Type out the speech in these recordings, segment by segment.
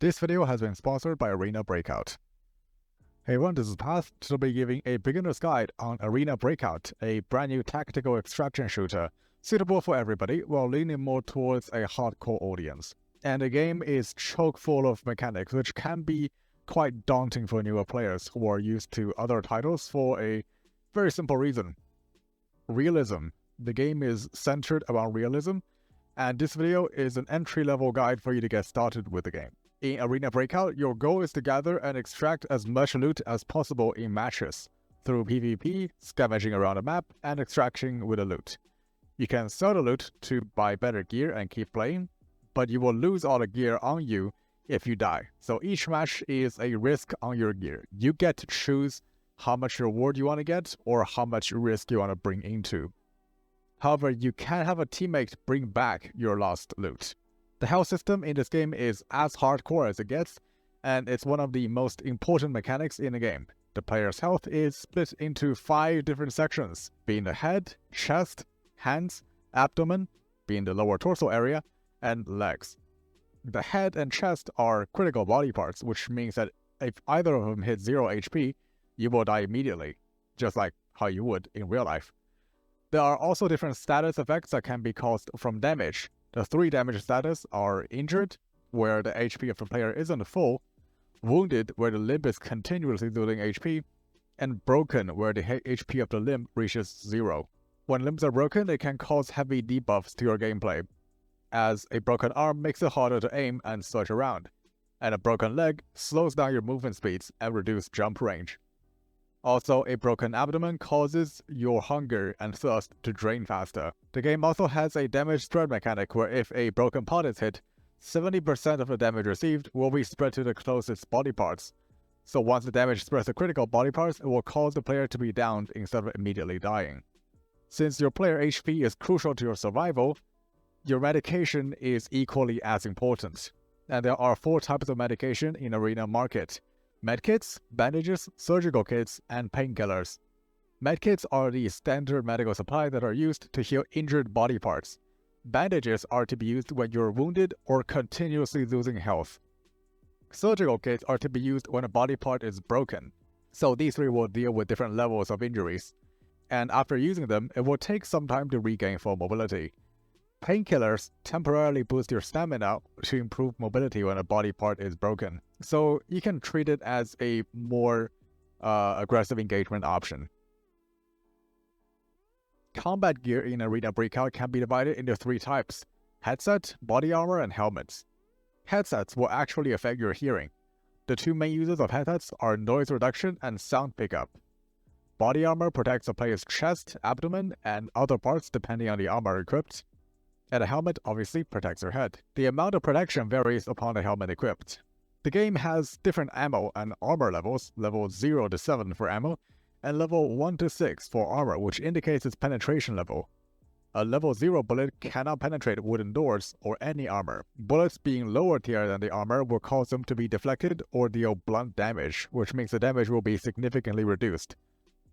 This video has been sponsored by Arena Breakout. Hey everyone, this is Path to be giving a beginner's guide on Arena Breakout, a brand new tactical extraction shooter suitable for everybody while leaning more towards a hardcore audience. And the game is chock full of mechanics which can be quite daunting for newer players who are used to other titles for a very simple reason. Realism. The game is centered around realism, and this video is an entry-level guide for you to get started with the game. In Arena Breakout, your goal is to gather and extract as much loot as possible in matches, through PvP, scavenging around the map, and extracting with the loot. You can sell the loot to buy better gear and keep playing, but you will lose all the gear on you if you die. So each match is a risk on your gear. You get to choose how much reward you want to get or how much risk you want to bring into. However, you can have a teammate bring back your lost loot. The health system in this game is as hardcore as it gets, and it's one of the most important mechanics in the game. The player's health is split into 5 different sections, being the head, chest, hands, abdomen, being the lower torso area, and legs. The head and chest are critical body parts, which means that if either of them hit 0 HP, you will die immediately, just like how you would in real life. There are also different status effects that can be caused from damage. The 3 damage status are injured, where the HP of the player isn't full, wounded, where the limb is continuously losing HP, and broken, where the HP of the limb reaches 0. When limbs are broken, they can cause heavy debuffs to your gameplay, as a broken arm makes it harder to aim and search around, and a broken leg slows down your movement speeds and reduces jump range. Also, a broken abdomen causes your hunger and thirst to drain faster. The game also has a damage spread mechanic where if a broken part is hit, 70% of the damage received will be spread to the closest body parts. So once the damage spreads to critical body parts, it will cause the player to be downed instead of immediately dying. Since your player HP is crucial to your survival, your medication is equally as important. And there are 4 types of medication in Arena market: medkits, bandages, surgical kits, and painkillers. Medkits are the standard medical supply that are used to heal injured body parts. Bandages are to be used when you're wounded or continuously losing health. Surgical kits are to be used when a body part is broken. So these 3 will deal with different levels of injuries. And after using them, it will take some time to regain full mobility. Painkillers temporarily boost your stamina to improve mobility when a body part is broken, so you can treat it as a more aggressive engagement option. Combat gear in Arena Breakout can be divided into 3 types: headset, body armor, and helmets. Headsets will actually affect your hearing. The 2 main uses of headsets are noise reduction and sound pickup. Body armor protects the player's chest, abdomen, and other parts depending on the armor equipped. And a helmet obviously protects your head. The amount of protection varies upon the helmet equipped. The game has different ammo and armor levels, level 0 to 7 for ammo, and level 1 to 6 for armor, which indicates its penetration level. A level 0 bullet cannot penetrate wooden doors or any armor. Bullets being lower tier than the armor will cause them to be deflected or deal blunt damage, which means the damage will be significantly reduced.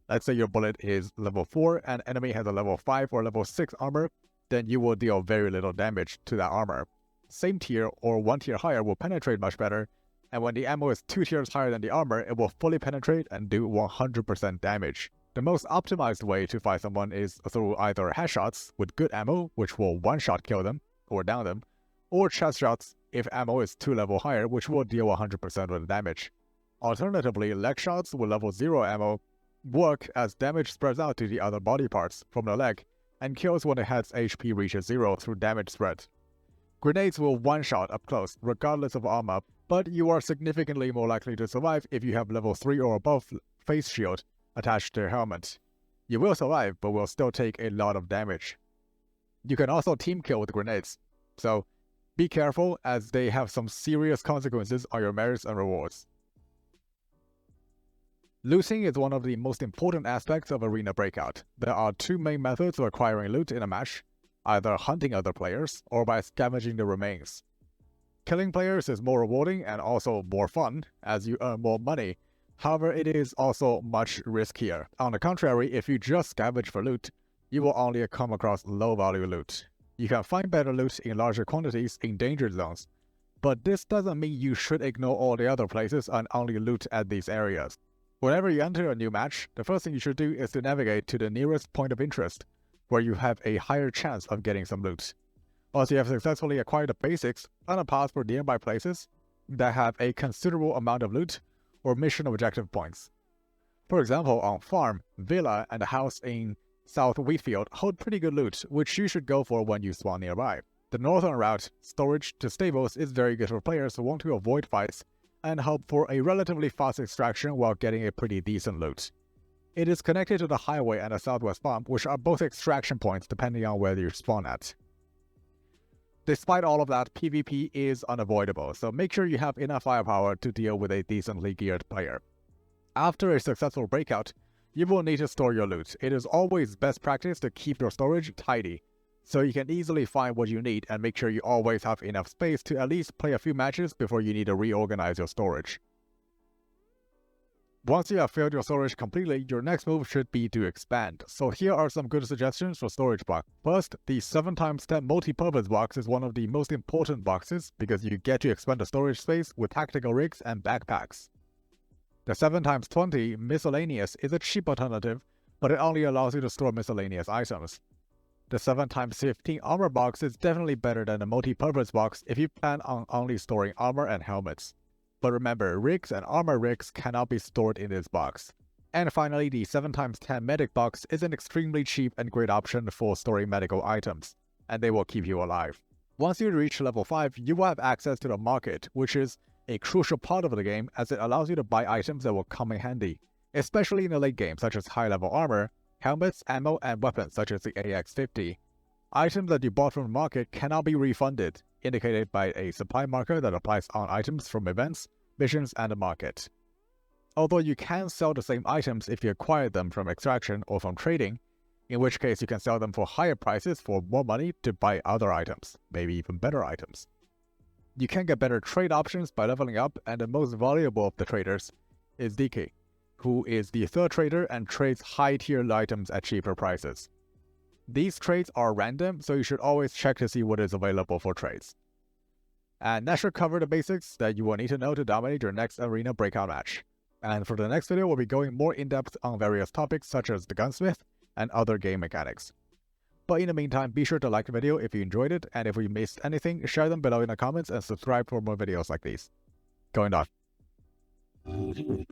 Let's say your bullet is level 4 and enemy has a level 5 or level 6 armor, then you will deal very little damage to that armor. Same tier or 1 tier higher will penetrate much better, and when the ammo is 2 tiers higher than the armor, it will fully penetrate and do 100% damage. The most optimized way to fight someone is through either headshots with good ammo, which will one-shot kill them or down them, or chest shots if ammo is 2 level higher, which will deal 100% of the damage. Alternatively, leg shots with level 0 ammo work as damage spreads out to the other body parts from the leg, and kills when the head's HP reaches 0 through damage spread. Grenades will one-shot up close, regardless of armor, but you are significantly more likely to survive if you have level 3 or above face shield attached to your helmet. You will survive, but will still take a lot of damage. You can also team kill with grenades, so be careful as they have some serious consequences on your merits and rewards. Looting is one of the most important aspects of Arena Breakout. There are 2 main methods of acquiring loot in a match, either hunting other players or by scavenging the remains. Killing players is more rewarding and also more fun, as you earn more money. However, it is also much riskier. On the contrary, if you just scavenge for loot, you will only come across low-value loot. You can find better loot in larger quantities in danger zones, But this doesn't mean you should ignore all the other places and only loot at these areas. Whenever you enter a new match, the first thing you should do is to navigate to the nearest point of interest, where you have a higher chance of getting some loot. Once you have successfully acquired the basics, plan a path for nearby places that have a considerable amount of loot or mission objective points. For example, on Farm, Villa, and the house in South Wheatfield hold pretty good loot, which you should go for when you spawn nearby. The northern route, Storage to Stables, is very good for players who want to avoid fights and hope for a relatively fast extraction while getting a pretty decent loot. It is connected to the highway and the southwest farm, which are both extraction points depending on where you spawn at. Despite all of that, PvP is unavoidable, so make sure you have enough firepower to deal with a decently geared player. After a successful breakout, you will need to store your loot. It is always best practice to keep your storage tidy, so you can easily find what you need and make sure you always have enough space to at least play a few matches before you need to reorganize your storage. Once you have filled your storage completely, your next move should be to expand. So here are some good suggestions for storage box. First, the 7x10 multi-purpose box is one of the most important boxes because you get to expand the storage space with tactical rigs and backpacks. The 7x20 miscellaneous is a cheap alternative, but it only allows you to store miscellaneous items. The 7x15 armor box is definitely better than the multi-purpose box if you plan on only storing armor and helmets. But remember, rigs and armor rigs cannot be stored in this box. And finally, the 7x10 medic box is an extremely cheap and great option for storing medical items, and they will keep you alive. Once you reach level 5, you will have access to the market, which is a crucial part of the game as it allows you to buy items that will come in handy, especially in the late game such as high-level armor, helmets, ammo, and weapons such as the AX-50. Items that you bought from the market cannot be refunded, indicated by a supply marker that applies on items from events, missions, and the market. Although you can sell the same items if you acquired them from extraction or from trading, in which case you can sell them for higher prices for more money to buy other items, maybe even better items. You can get better trade options by leveling up, and the most valuable of the traders is DK, who is the third trader and trades high-tier items at cheaper prices. These trades are random, so you should always check to see what is available for trades. And that should cover the basics that you will need to know to dominate your next Arena Breakout match. And for the next video, we'll be going more in-depth on various topics such as the gunsmith and other game mechanics. But in the meantime, be sure to like the video if you enjoyed it, and if you missed anything, share them below in the comments and subscribe for more videos like these. Going on.